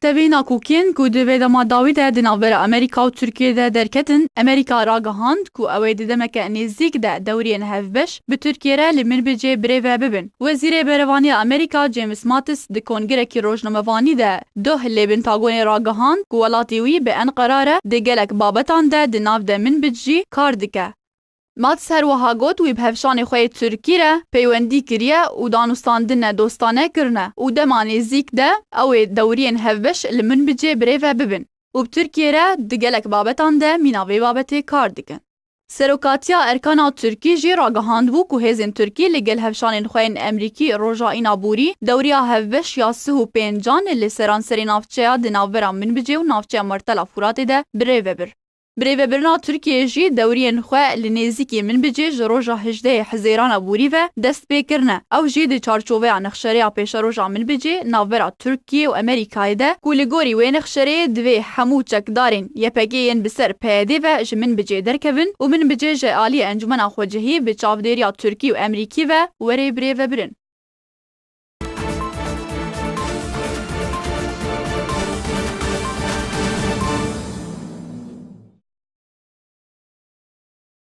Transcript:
Tevîna Kûkên ku di vê dema dawî de di navbera Amerîka û Tirkiyeyê de derketin, Amerîka ragihand ku ew ê di demeke nêzik de dewriyên hevbeş bi Tirkiye re li Minbicê birêve bibin. Wezîrê Berevaniya Amerîka James Mattis di kongrekî rojnamevanî de duh lê Pentagonê ragihand ku welatê wî bi Enqera re di gelek babetan de di nav de Minbic jî kar dike. Mattis her wiha got wî bi hevşanê xwe yê Tirkî re peywendî kiriye û danûstandinê dostane kirine û dema nêzik de ew ê dewriyên hevbeş li Minbicê birêve bibin û bi Tirkiye re di gelek babetan de mîna vê babetê kar dikin. Serokatiya Erkana Tirkî jî ragihand ku hêzên Tirkî li gel hevşanên xwe yên Emerîkî roja îna borî dewriya hevbeş ya sih û pêncan li seranserê navçeya di navbera Minbicê û navçeya Martela Furatê de birêve bir. Birêvebirina Tirkiyeyê jî dewriyên xwe li nêzîkî Minbicê ji roja 18 Hezêrana borî ve dest pê kirine. Ew jî di çarçoveya nexşereya pêşeroja Minbicê navbera Tirkiye û Amerîkayê de ku li gorî wê nexşereyê divê hemû çekdarên YPG'yên bi ser PYD ve ji Minbicê derkevin û Minbicê ji aliyê Encumena Xwecihî bi çavdêriya Tirkî û Emerîkî ve werê birêvebirin.